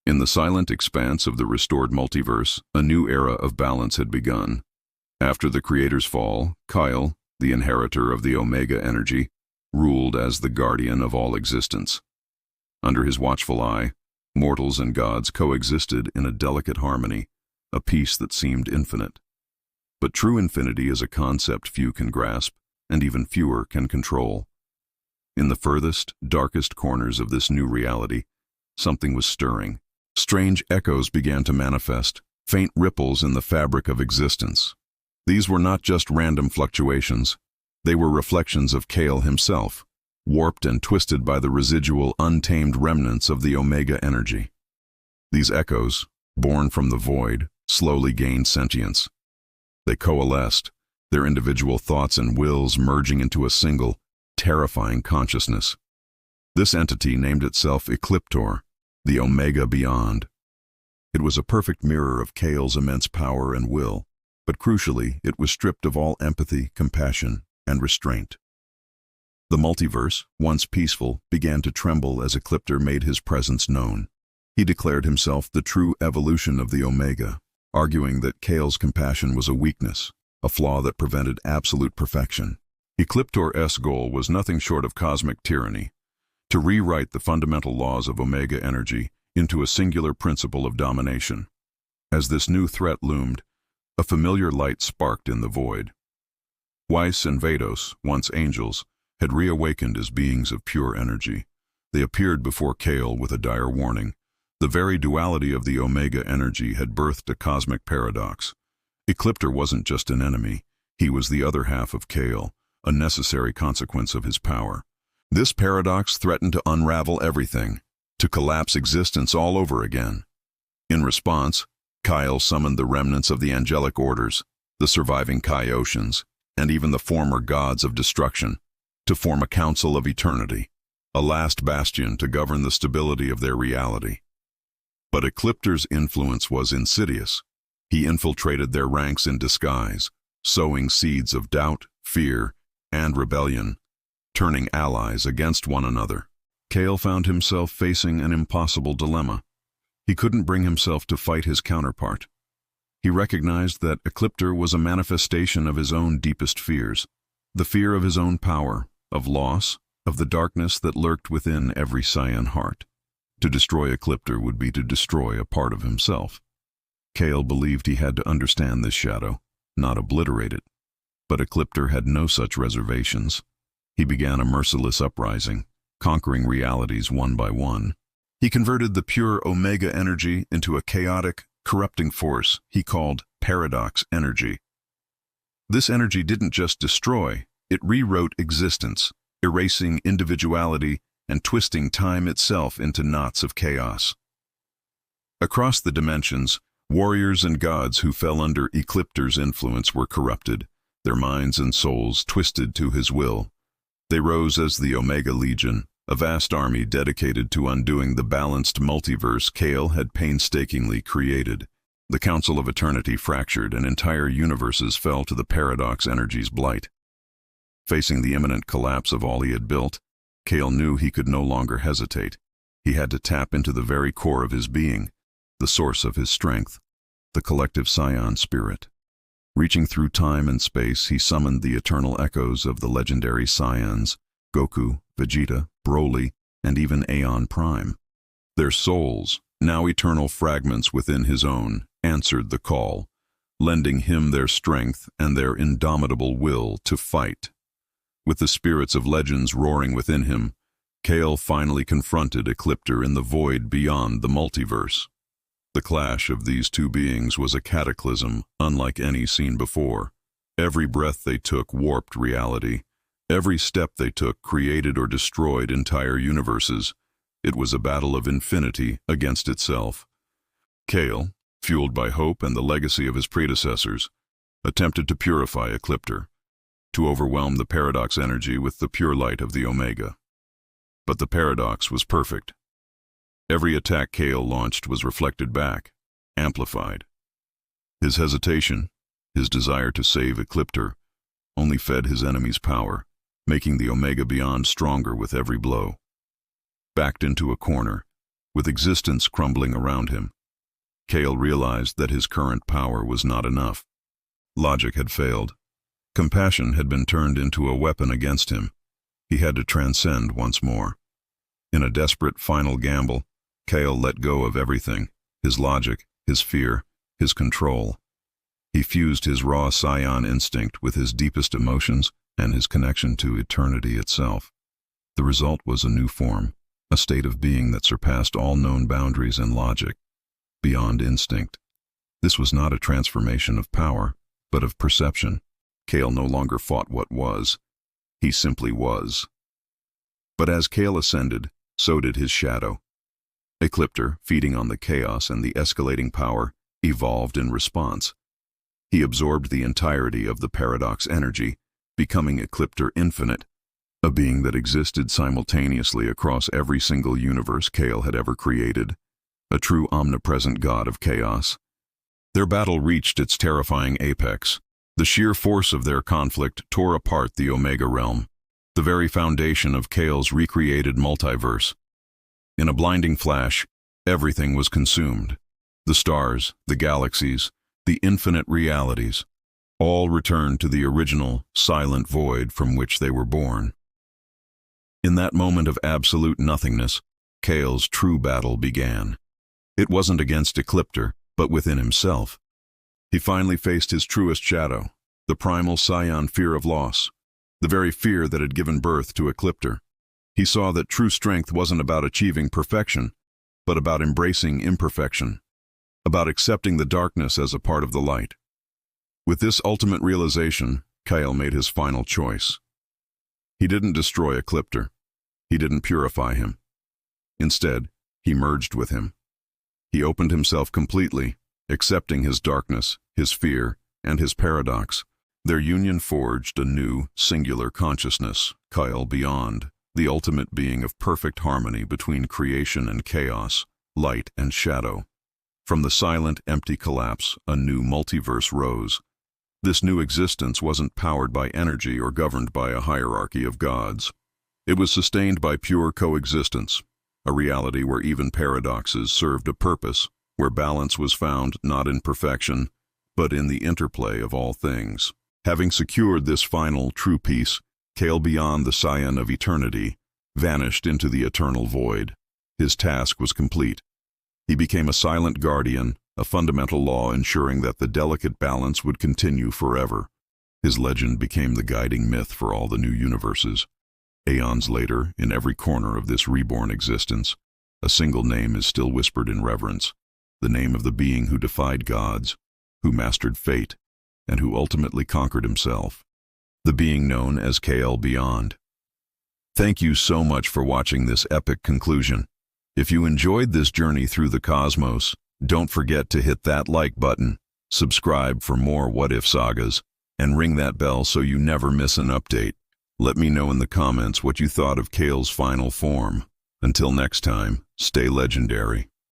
In the silent expanse of the restored multiverse, a new era of balance had begun. After the Creator's fall, Kael, the inheritor of the Omega energy, ruled as the guardian of all existence. Under his watchful eye, mortals and gods coexisted in a delicate harmony, a peace that seemed infinite. But true infinity is a concept few can grasp, and even fewer can control. In the furthest, darkest corners of this new reality, something was stirring. Strange echoes began to manifest, faint ripples in the fabric of existence. These were not just random fluctuations. They were reflections of Kael himself, warped and twisted by the residual, untamed remnants of the Omega energy. These echoes, born from the void, slowly gained sentience. They coalesced, their individual thoughts and wills merging into a single, terrifying consciousness. This entity named itself Ecliptor, the Omega Beyond. It was a perfect mirror of Kael's immense power and will, but crucially, it was stripped of all empathy, compassion, and restraint. The multiverse, once peaceful, began to tremble as Ecliptor made his presence known. He declared himself the true evolution of the Omega, arguing that Kael's compassion was a weakness, a flaw that prevented absolute perfection. Ecliptor's goal was nothing short of cosmic tyranny, to rewrite the fundamental laws of Omega energy into a singular principle of domination. As this new threat loomed, a familiar light sparked in the void. Weiss and Vados, once angels, had reawakened as beings of pure energy. They appeared before Kael with a dire warning. The very duality of the Omega energy had birthed a cosmic paradox. Ecliptor wasn't just an enemy, he was the other half of Kael, a necessary consequence of his power. This paradox threatened to unravel everything, to collapse existence all over again. In response, Kael summoned the remnants of the angelic orders, the surviving Kaiotians, and even the former gods of destruction, to form a council of eternity, a last bastion to govern the stability of their reality. But Ecliptor's influence was insidious. He infiltrated their ranks in disguise, sowing seeds of doubt, fear, and rebellion, turning allies against one another. Kael found himself facing an impossible dilemma. He couldn't bring himself to fight his counterpart. He recognized that Ecliptor was a manifestation of his own deepest fears, the fear of his own power, of loss, of the darkness that lurked within every Saiyan heart. To destroy Ecliptor would be to destroy a part of himself. Kael believed he had to understand this shadow, not obliterate it. But Ecliptor had no such reservations. He began a merciless uprising, conquering realities one by one. He converted the pure Omega energy into a chaotic, corrupting force he called paradox energy. This energy didn't just destroy, it rewrote existence, erasing individuality and twisting time itself into knots of chaos. Across the dimensions, warriors and gods who fell under Ecliptor's influence were corrupted, their minds and souls twisted to his will. They rose as the Omega Legion, a vast army dedicated to undoing the balanced multiverse Kael had painstakingly created. The Council of Eternity fractured and entire universes fell to the paradox energy's blight. Facing the imminent collapse of all he had built, Kael knew he could no longer hesitate. He had to tap into the very core of his being, the source of his strength, the collective Saiyan spirit. Reaching through time and space, he summoned the eternal echoes of the legendary Saiyans, Goku, Vegeta, Broly, and even Aeon Prime. Their souls, now eternal fragments within his own, answered the call, lending him their strength and their indomitable will to fight. With the spirits of legends roaring within him, Kael finally confronted Ecliptor in the void beyond the multiverse. The clash of these two beings was a cataclysm unlike any seen before. Every breath they took warped reality. Every step they took created or destroyed entire universes. It was a battle of infinity against itself. Kael, fueled by hope and the legacy of his predecessors, attempted to purify Ecliptor, to overwhelm the paradox energy with the pure light of the Omega. But the paradox was perfect. Every attack Kael launched was reflected back, amplified. His hesitation, his desire to save Ecliptor, only fed his enemy's power, making the Omega Beyond stronger with every blow. Backed into a corner, with existence crumbling around him. Kael realized that his current power was not enough. Logic had failed. Compassion had been turned into a weapon against him. He had to transcend once more. In a desperate final gamble, Kael let go of everything: his logic, his fear, his control. He fused his raw Saiyan instinct with his deepest emotions and his connection to eternity itself. The result was a new form, a state of being that surpassed all known boundaries and logic, beyond instinct. This was not a transformation of power, but of perception. Kael no longer fought what was. He simply was. But as Kael ascended, so did his shadow. Ecliptor, feeding on the chaos and the escalating power, evolved in response. He absorbed the entirety of the paradox energy, becoming Ecliptor Infinite, a being that existed simultaneously across every single universe Kael had ever created, a true omnipresent god of chaos. Their battle reached its terrifying apex. The sheer force of their conflict tore apart the Omega realm, the very foundation of Kael's recreated multiverse. In a blinding flash, everything was consumed. The stars, the galaxies, the infinite realities, all returned to the original, silent void from which they were born. In that moment of absolute nothingness, Kael's true battle began. It wasn't against Ecliptor, but within himself. He finally faced his truest shadow, the primal Saiyan fear of loss, the very fear that had given birth to Ecliptor. He saw that true strength wasn't about achieving perfection, but about embracing imperfection, about accepting the darkness as a part of the light. With this ultimate realization, Kael made his final choice. He didn't destroy Ecliptor. He didn't purify him. Instead, he merged with him. He opened himself completely, accepting his darkness, his fear, and his paradox. Their union forged a new, singular consciousness, Kael Beyond, the ultimate being of perfect harmony between creation and chaos, light and shadow. From the silent, empty collapse, a new multiverse rose. This new existence wasn't powered by energy or governed by a hierarchy of gods. It was sustained by pure coexistence, a reality where even paradoxes served a purpose, where balance was found not in perfection, but in the interplay of all things. Having secured this final, true peace, Kael Beyond, the Saiyan of eternity, vanished into the eternal void. His task was complete. He became a silent guardian, a fundamental law ensuring that the delicate balance would continue forever. His legend became the guiding myth for all the new universes. Aeons later, in every corner of this reborn existence, a single name is still whispered in reverence, the name of the being who defied gods, who mastered fate, and who ultimately conquered himself, the being known as Kael Beyond. Thank you so much for watching this epic conclusion. If you enjoyed this journey through the cosmos, don't forget to hit that like button, subscribe for more what-if sagas, and ring that bell so you never miss an update. Let me know in the comments what you thought of Kael's final form. Until next time, stay legendary.